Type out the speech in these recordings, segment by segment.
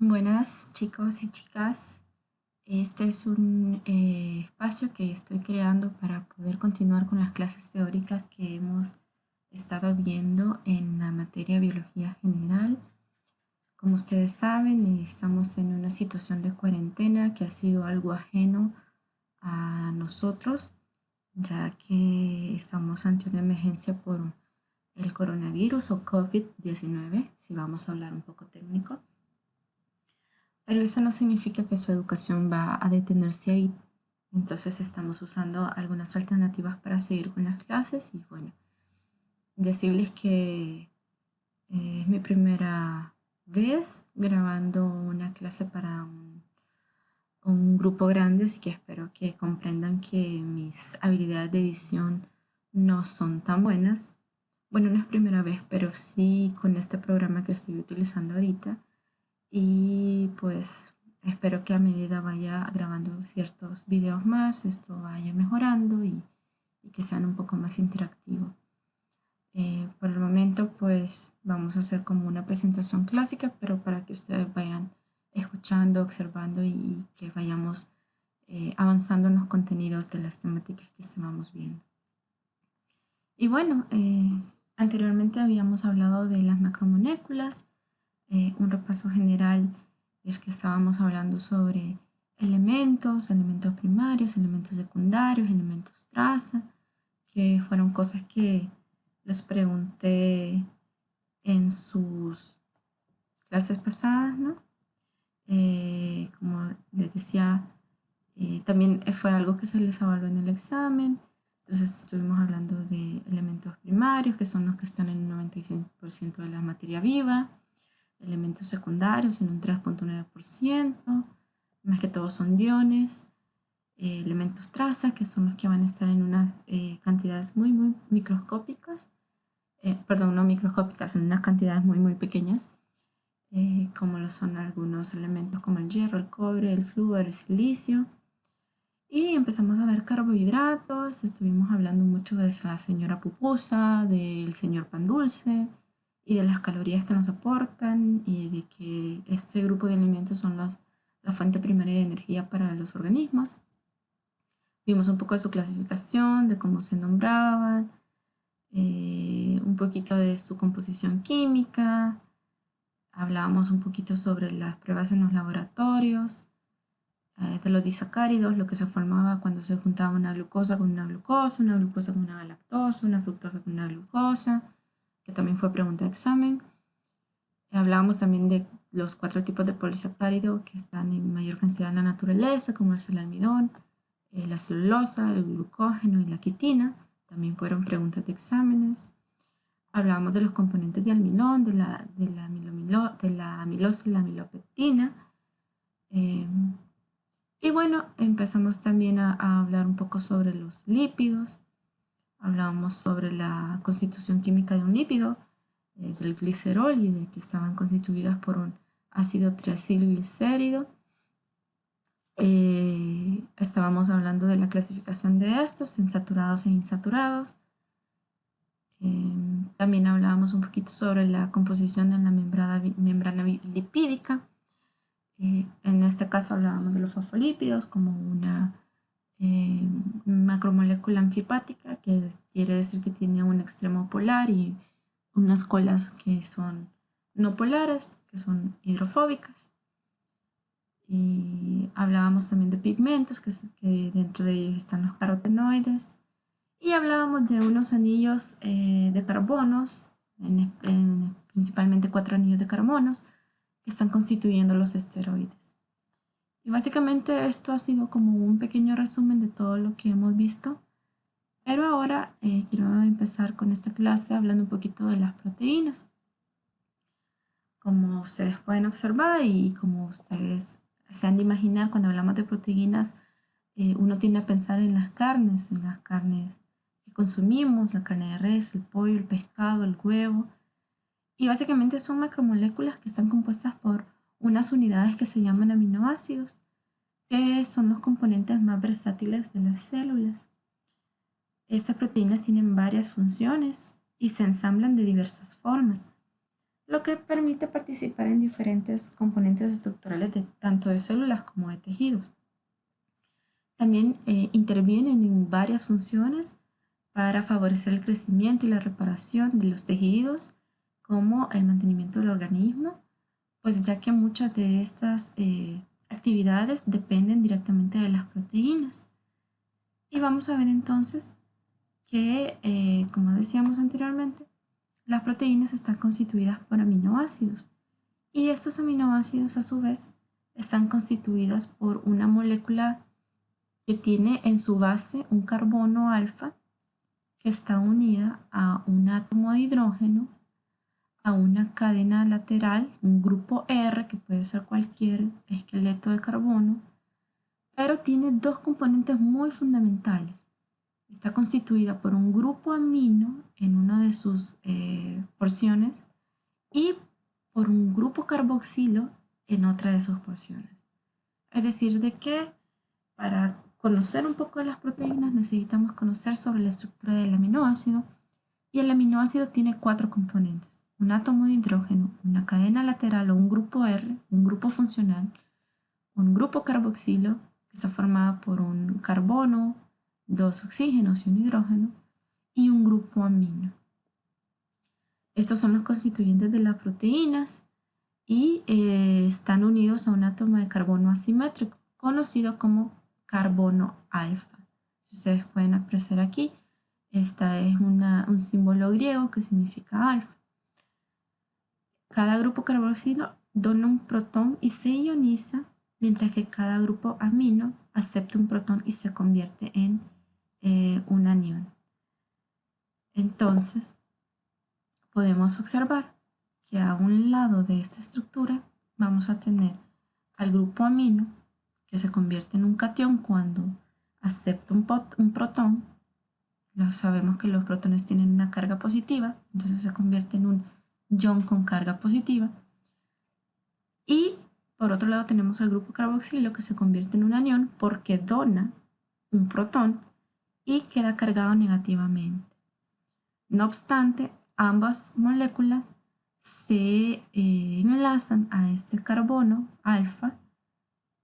Buenas chicos y chicas, este es un espacio que estoy creando para poder continuar con las clases teóricas que hemos estado viendo en la materia biología general. Como ustedes saben, estamos en una situación de cuarentena que ha sido algo ajeno a nosotros, ya que estamos ante una emergencia por el coronavirus o COVID-19, si vamos a hablar un poco técnico. Pero eso no significa que su educación va a detenerse ahí. Entonces estamos usando algunas alternativas para seguir con las clases y bueno, decirles que es mi primera vez grabando una clase para un grupo grande, así que espero que comprendan que mis habilidades de edición no son tan buenas. Bueno, no es primera vez, pero sí con este programa que estoy utilizando ahorita. Y pues espero que a medida vaya grabando ciertos videos más, esto vaya mejorando y que sean un poco más interactivos. Por el momento pues vamos a hacer como una presentación clásica, pero para que ustedes vayan escuchando, observando y que vayamos avanzando en los contenidos de las temáticas que estábamos viendo. Y bueno, anteriormente habíamos hablado de las macromoléculas. Un repaso general es que estábamos hablando sobre elementos primarios, elementos secundarios, elementos traza, que fueron cosas que les pregunté en sus clases pasadas, ¿no? Como les decía, también fue algo que se les evaluó en el examen. Entonces estuvimos hablando de elementos primarios, que son los que están en el 95% de la materia viva, elementos secundarios en un 3,9%, más que todo son iones, elementos traza, que son los que van a estar en unas cantidades muy microscópicas, perdón, no microscópicas, en unas cantidades muy pequeñas, como lo son algunos elementos como el hierro, el cobre, el flúor, el silicio. Y empezamos a ver carbohidratos, estuvimos hablando mucho de la señora pupusa, del señor pan dulce y de las calorías que nos aportan y de que este grupo de alimentos son la fuente primaria de energía para los organismos. Vimos un poco de su clasificación, de cómo se nombraban, un poquito de su composición química, hablábamos un poquito sobre las pruebas en los laboratorios, de los disacáridos, lo que se formaba cuando se juntaba una glucosa con una glucosa con una galactosa, una fructosa con una glucosa, que también fue pregunta de examen. Hablábamos también de los 4 tipos de polisacárido que están en mayor cantidad en la naturaleza, como es el almidón, la celulosa, el glucógeno y la quitina. También fueron preguntas de exámenes. Hablábamos de los componentes de almidón, de la amilosa y la amilopectina. Y bueno, empezamos también a hablar un poco sobre los lípidos. Hablábamos sobre la constitución química de un lípido, del glicerol y de que estaban constituidas por un ácido triacilglicérido. Estábamos hablando de la clasificación de estos en saturados e insaturados. También hablábamos un poquito sobre la composición de la membrana lipídica. En este caso hablábamos de los fosfolípidos como una macromolécula anfipática, que quiere decir que tiene un extremo polar y unas colas que son no polares, que son hidrofóbicas. Y hablábamos también de pigmentos, que dentro de ellos están los carotenoides. Y hablábamos de unos anillos de carbonos, principalmente 4 anillos de carbonos, que están constituyendo los esteroides. Y básicamente esto ha sido como un pequeño resumen de todo lo que hemos visto. Pero ahora quiero empezar con esta clase hablando un poquito de las proteínas. Como ustedes pueden observar y como ustedes se han de imaginar, cuando hablamos de proteínas, uno tiende a pensar en las carnes que consumimos, la carne de res, el pollo, el pescado, el huevo. Y básicamente son macromoléculas que están compuestas por unas unidades que se llaman aminoácidos, que son los componentes más versátiles de las células. Estas proteínas tienen varias funciones y se ensamblan de diversas formas. lo que permite participar en diferentes componentes estructurales tanto de células como de tejidos. También intervienen en varias funciones para favorecer el crecimiento y la reparación de los tejidos, como el mantenimiento del organismo, pues ya que muchas de estas actividades dependen directamente de las proteínas. Y vamos a ver entonces que, como decíamos anteriormente, las proteínas están constituidas por aminoácidos y estos aminoácidos a su vez están constituidas por una molécula que tiene en su base un carbono alfa que está unida a un átomo de hidrógeno, a una cadena lateral, un grupo R, que puede ser cualquier esqueleto de carbono, pero tiene dos componentes muy fundamentales. Está constituida por un grupo amino en una de sus porciones y por un grupo carboxilo en otra de sus porciones. Es decir, de que para conocer un poco de las proteínas necesitamos conocer sobre la estructura del aminoácido, y el aminoácido tiene 4 componentes: un átomo de hidrógeno, una cadena lateral o un grupo R, un grupo funcional, un grupo carboxilo que está formado por un carbono, 2 oxígenos y un hidrógeno, y un grupo amino. Estos son los constituyentes de las proteínas y están unidos a un átomo de carbono asimétrico, conocido como carbono alfa. Si ustedes pueden apreciar aquí, esta es un símbolo griego que significa alfa. Cada grupo carboxilo dona un protón y se ioniza, mientras que cada grupo amino acepta un protón y se convierte en un anión. Entonces, podemos observar que a un lado de esta estructura vamos a tener al grupo amino, que se convierte en un catión cuando acepta un protón. Sabemos que los protones tienen una carga positiva, entonces se convierte en un ion con carga positiva. Y por otro lado tenemos al grupo carboxilo, que se convierte en un anión porque dona un protón y queda cargado negativamente. No obstante, ambas moléculas se enlazan a este carbono alfa,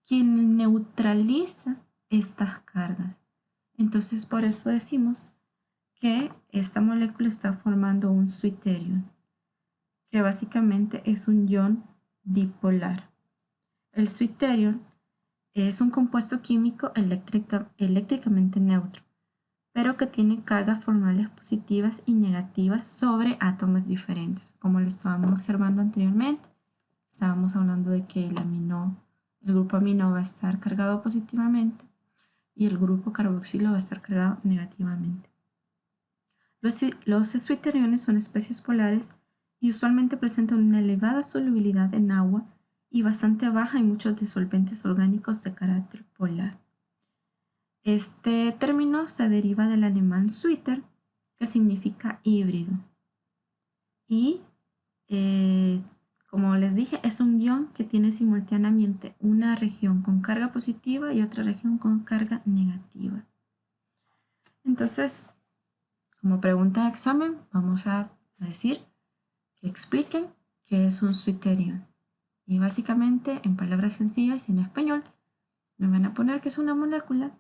quien neutraliza estas cargas. Entonces, por eso decimos que esta molécula está formando un zwitterion, que básicamente es un ion dipolar. El zwitterion es un compuesto químico eléctricamente neutro, pero que tiene cargas formales positivas y negativas sobre átomos diferentes, como lo estábamos observando anteriormente. Estábamos hablando de que el grupo amino va a estar cargado positivamente y el grupo carboxilo va a estar cargado negativamente. Los zwitteriones son especies polares y usualmente presentan una elevada solubilidad en agua y bastante baja en muchos disolventes orgánicos de carácter polar. Este término se deriva del alemán Zwitter, que significa híbrido. Y como les dije, es un ion que tiene simultáneamente una región con carga positiva y otra región con carga negativa. Entonces, como pregunta de examen, vamos a decir que expliquen qué es un zwitterion. Y básicamente, en palabras sencillas y en español, nos van a poner que es una molécula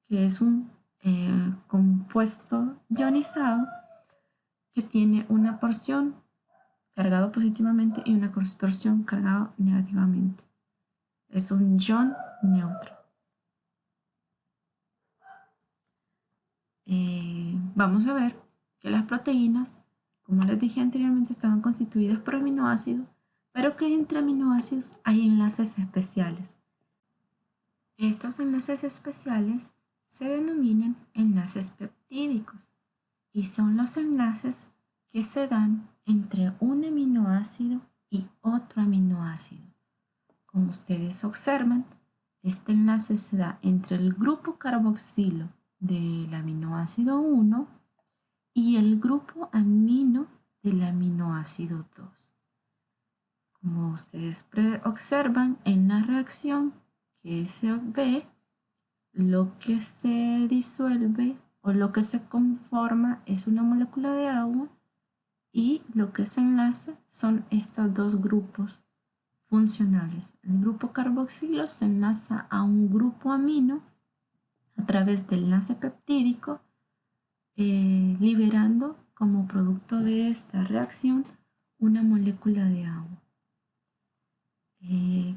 que es un compuesto ionizado que tiene una porción cargado positivamente y una porción cargado negativamente. Es un ion neutro. Vamos a ver que las proteínas, como les dije anteriormente, estaban constituidas por aminoácidos, pero que entre aminoácidos hay enlaces especiales. Estos enlaces especiales se denominan enlaces peptídicos y son los enlaces que se dan entre un aminoácido y otro aminoácido. Como ustedes observan, este enlace se da entre el grupo carboxilo del aminoácido 1 y el grupo amino del aminoácido 2. Como ustedes observan en la reacción que se ve, lo que se disuelve o lo que se conforma es una molécula de agua y lo que se enlace son estos dos grupos funcionales. El grupo carboxilo se enlaza a un grupo amino a través del enlace peptídico, liberando como producto de esta reacción una molécula de agua.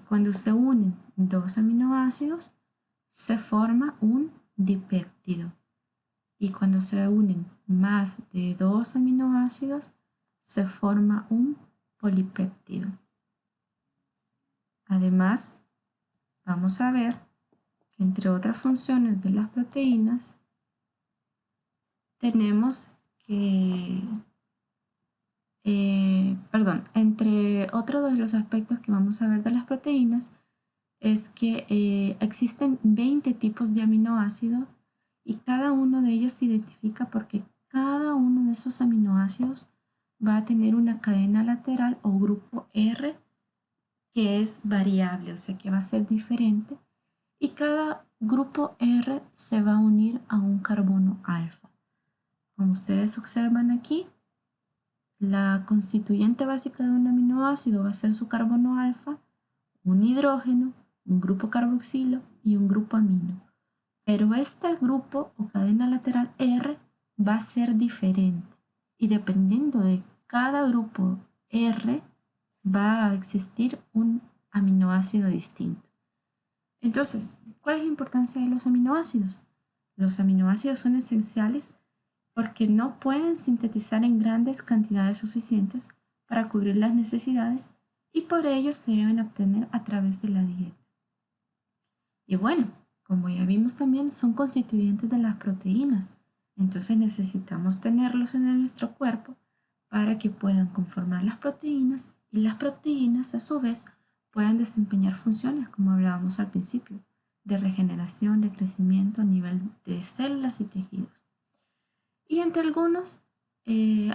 Cuando se unen dos aminoácidos, se forma un dipéptido. Y cuando se unen más de dos aminoácidos, se forma un polipéptido. Además, vamos a ver que entre otras funciones de las proteínas, tenemos que, entre otros de los aspectos que vamos a ver de las proteínas, es que existen 20 tipos de aminoácidos y cada uno de ellos se identifica porque cada uno de esos aminoácidos va a tener una cadena lateral o grupo R que es variable, o sea que va a ser diferente, y cada grupo R se va a unir a un carbono alfa. Como ustedes observan aquí, la constituyente básica de un aminoácido va a ser su carbono alfa, un hidrógeno, un grupo carboxilo y un grupo amino. Pero este grupo o cadena lateral R va a ser diferente y dependiendo de cada grupo R va a existir un aminoácido distinto. Entonces, ¿cuál es la importancia de los aminoácidos? Los aminoácidos son esenciales porque no pueden sintetizar en grandes cantidades suficientes para cubrir las necesidades y por ello se deben obtener a través de la dieta. Y bueno, como ya vimos también, son constituyentes de las proteínas, entonces necesitamos tenerlos en nuestro cuerpo para que puedan conformar las proteínas y las proteínas a su vez puedan desempeñar funciones, como hablábamos al principio, de regeneración, de crecimiento a nivel de células y tejidos. Y entre algunos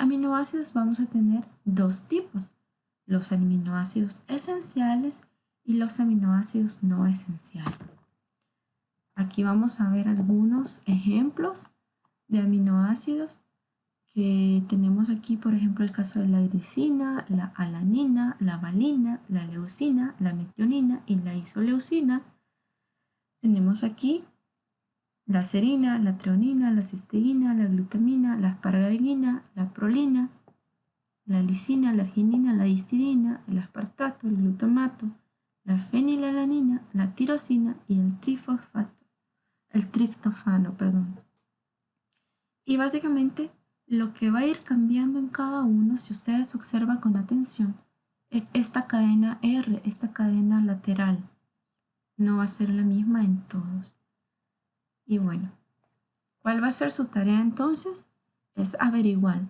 aminoácidos vamos a tener dos tipos, los aminoácidos esenciales y los aminoácidos no esenciales. Aquí vamos a ver algunos ejemplos de aminoácidos que tenemos aquí, por ejemplo, el caso de la glicina, la alanina, la valina, la leucina, la metionina y la isoleucina. Tenemos aquí la serina, la treonina, la cisteína, la glutamina, la asparagina, la prolina, la lisina, la arginina, la histidina, el aspartato, el glutamato, la fenilalanina, la tirosina y el triptofano. Y básicamente lo que va a ir cambiando en cada uno, si ustedes observan con atención, es esta cadena R, esta cadena lateral. No va a ser la misma en todos. Y bueno, ¿cuál va a ser su tarea entonces? Es averiguar,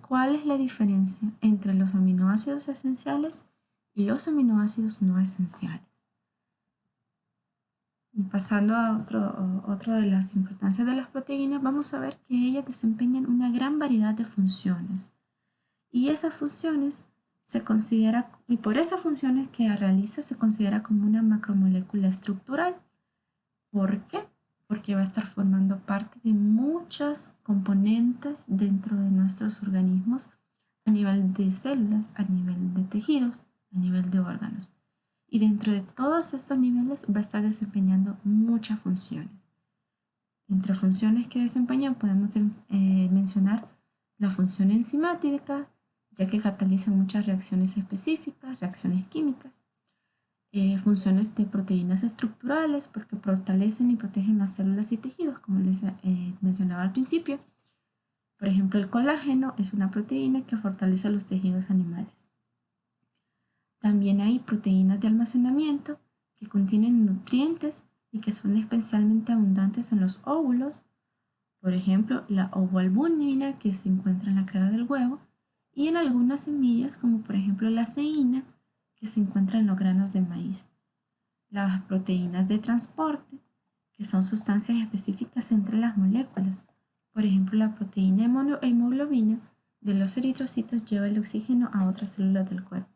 cuál es la diferencia entre los aminoácidos esenciales y los aminoácidos no esenciales. Y pasando a otro de las importancias de las proteínas, vamos a ver que ellas desempeñan una gran variedad de funciones. Y esas funciones se considera, y por esas funciones que realiza, se considera como una macromolécula estructural. ¿Por qué? Porque va a estar formando parte de muchos componentes dentro de nuestros organismos a nivel de células, a nivel de tejidos, a nivel de órganos. Y dentro de todos estos niveles va a estar desempeñando muchas funciones. Entre funciones que desempeñan podemos mencionar la función enzimática, ya que cataliza muchas reacciones específicas, reacciones químicas. Funciones de proteínas estructurales, porque fortalecen y protegen las células y tejidos, como les mencionaba al principio. Por ejemplo, el colágeno es una proteína que fortalece los tejidos animales. También hay proteínas de almacenamiento que contienen nutrientes y que son especialmente abundantes en los óvulos. Por ejemplo, la ovoalbúmina que se encuentra en la clara del huevo y en algunas semillas, como por ejemplo la ceína que se encuentra en los granos de maíz. Las proteínas de transporte, que son sustancias específicas entre las moléculas. Por ejemplo, la proteína hemoglobina de los eritrocitos lleva el oxígeno a otras células del cuerpo.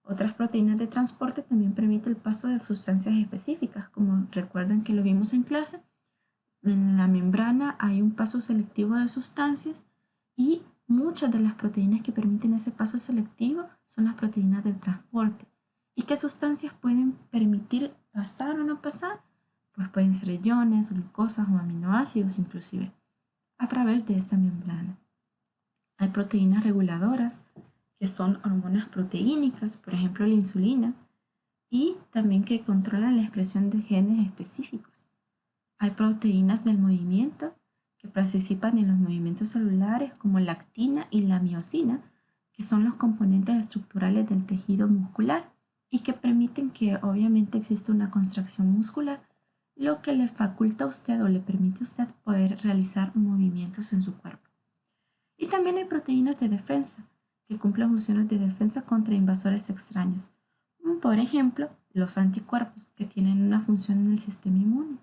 Otras proteínas de transporte también permiten el paso de sustancias específicas, como recuerdan que lo vimos en clase. En la membrana hay un paso selectivo de sustancias y muchas de las proteínas que permiten ese paso selectivo son las proteínas del transporte. ¿Y qué sustancias pueden permitir pasar o no pasar? Pues pueden ser iones, glucosas o aminoácidos inclusive, a través de esta membrana. Hay proteínas reguladoras, que son hormonas proteínicas, por ejemplo la insulina, y también que controlan la expresión de genes específicos. Hay proteínas del movimiento que participan en los movimientos celulares como la actina y la miosina, que son los componentes estructurales del tejido muscular y que permiten que obviamente exista una contracción muscular, lo que le faculta a usted o le permite a usted poder realizar movimientos en su cuerpo. Y también hay proteínas de defensa que cumplen funciones de defensa contra invasores extraños. Por ejemplo, los anticuerpos que tienen una función en el sistema inmune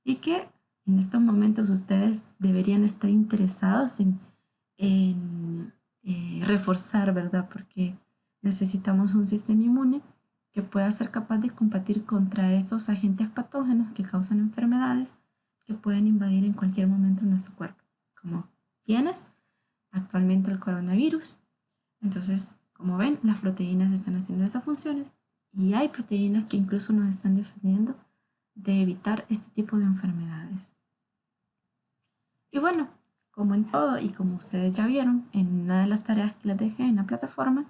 y que en estos momentos ustedes deberían estar interesados en reforzar, ¿verdad? Porque necesitamos un sistema inmune que pueda ser capaz de combatir contra esos agentes patógenos que causan enfermedades que pueden invadir en cualquier momento nuestro cuerpo, como ¿quiénes? Actualmente el coronavirus. Entonces, como ven, las proteínas están haciendo esas funciones y hay proteínas que incluso nos están defendiendo de evitar este tipo de enfermedades. Y bueno, como en todo y como ustedes ya vieron en una de las tareas que les dejé en la plataforma,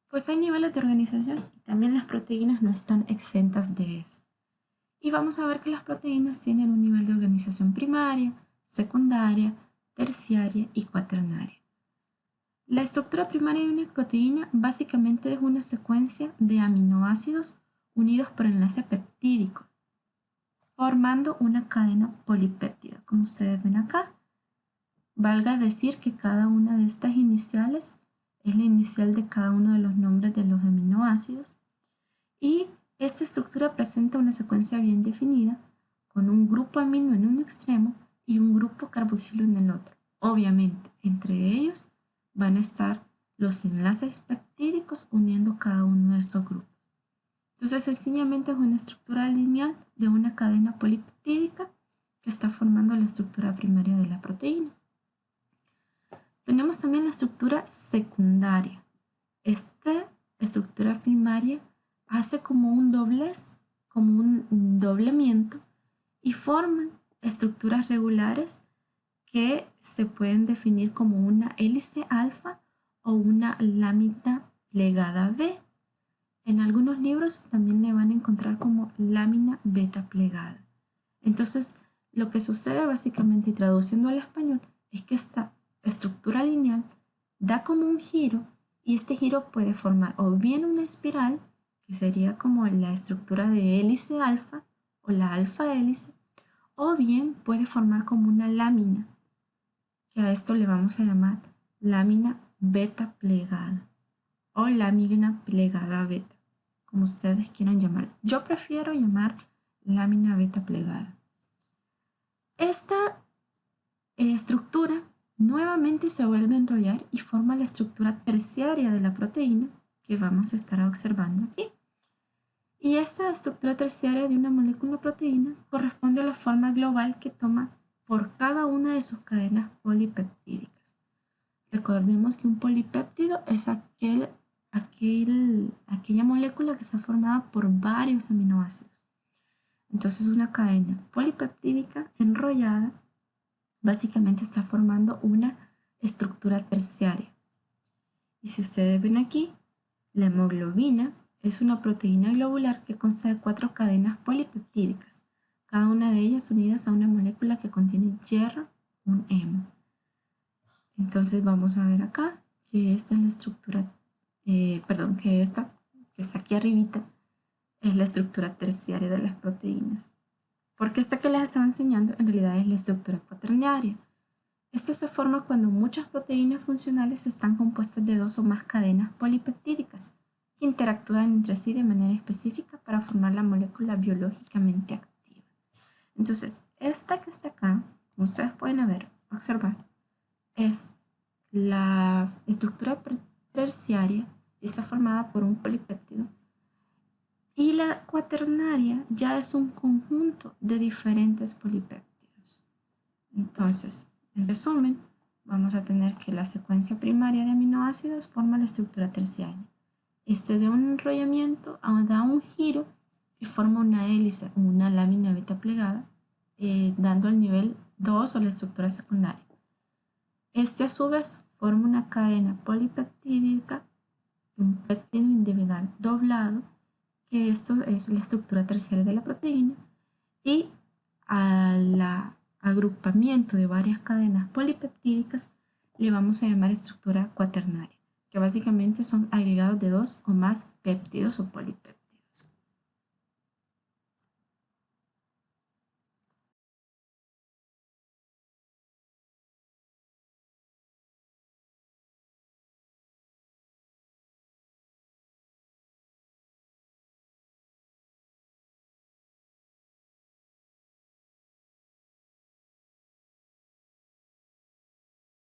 pues hay niveles de organización y también las proteínas no están exentas de eso. Y vamos a ver que las proteínas tienen un nivel de organización primaria, secundaria, terciaria y cuaternaria. La estructura primaria de una proteína básicamente es una secuencia de aminoácidos unidos por enlace peptídico, formando una cadena polipéptida, como ustedes ven acá. Valga decir que cada una de estas iniciales es la inicial de cada uno de los nombres de los aminoácidos y esta estructura presenta una secuencia bien definida con un grupo amino en un extremo y un grupo carboxilo en el otro. Obviamente, entre ellos van a estar los enlaces peptídicos uniendo cada uno de estos grupos. Entonces, sencillamente es una estructura lineal de una cadena polipeptídica que está formando la estructura primaria de la proteína. Tenemos también la estructura secundaria. Esta estructura primaria hace como un doblez, como un doblemiento y forman estructuras regulares que se pueden definir como una hélice alfa o una lámina plegada B. En algunos libros también le van a encontrar como lámina beta plegada. Entonces, lo que sucede básicamente y traduciendo al español es que esta estructura lineal da como un giro y este giro puede formar o bien una espiral, que sería como la estructura de hélice alfa o la alfa hélice, o bien puede formar como una lámina, que a esto le vamos a llamar lámina beta plegada o lámina plegada beta, como ustedes quieran llamar. Yo prefiero llamar lámina beta plegada. Esta estructura nuevamente se vuelve a enrollar y forma la estructura terciaria de la proteína que vamos a estar observando aquí. Y esta estructura terciaria de una molécula proteína corresponde a la forma global que toma por cada una de sus cadenas polipeptídicas. Recordemos que un polipéptido es aquella molécula que está formada por varios aminoácidos. Entonces una cadena polipeptídica enrollada básicamente está formando una estructura terciaria. Y si ustedes ven aquí, la hemoglobina es una proteína globular que consta de 4 cadenas polipeptídicas, cada una de ellas unidas a una molécula que contiene hierro, un hemo. Entonces vamos a ver acá que esta es la estructura, que esta que está aquí arribita es la estructura terciaria de las proteínas. Porque esta que les estaba enseñando en realidad es la estructura cuaternaria. Esta se forma cuando muchas proteínas funcionales están compuestas de 2 o más cadenas polipeptídicas que interactúan entre sí de manera específica para formar la molécula biológicamente activa. Entonces, esta que está acá, como ustedes pueden observar, es la estructura terciaria y está formada por un polipéptido. Y la cuaternaria ya es un conjunto de diferentes polipéptidos. Entonces, en resumen, vamos a tener que la secuencia primaria de aminoácidos forma la estructura terciaria. Este da un enrollamiento, da un giro y forma una hélice o una lámina beta plegada, dando el nivel 2 o la estructura secundaria. Este a su vez forma una cadena polipeptídica, un péptido individual doblado, que esto es la estructura terciaria de la proteína, y al agrupamiento de varias cadenas polipeptídicas le vamos a llamar estructura cuaternaria, que básicamente son agregados de 2 o más péptidos o polipéptidos.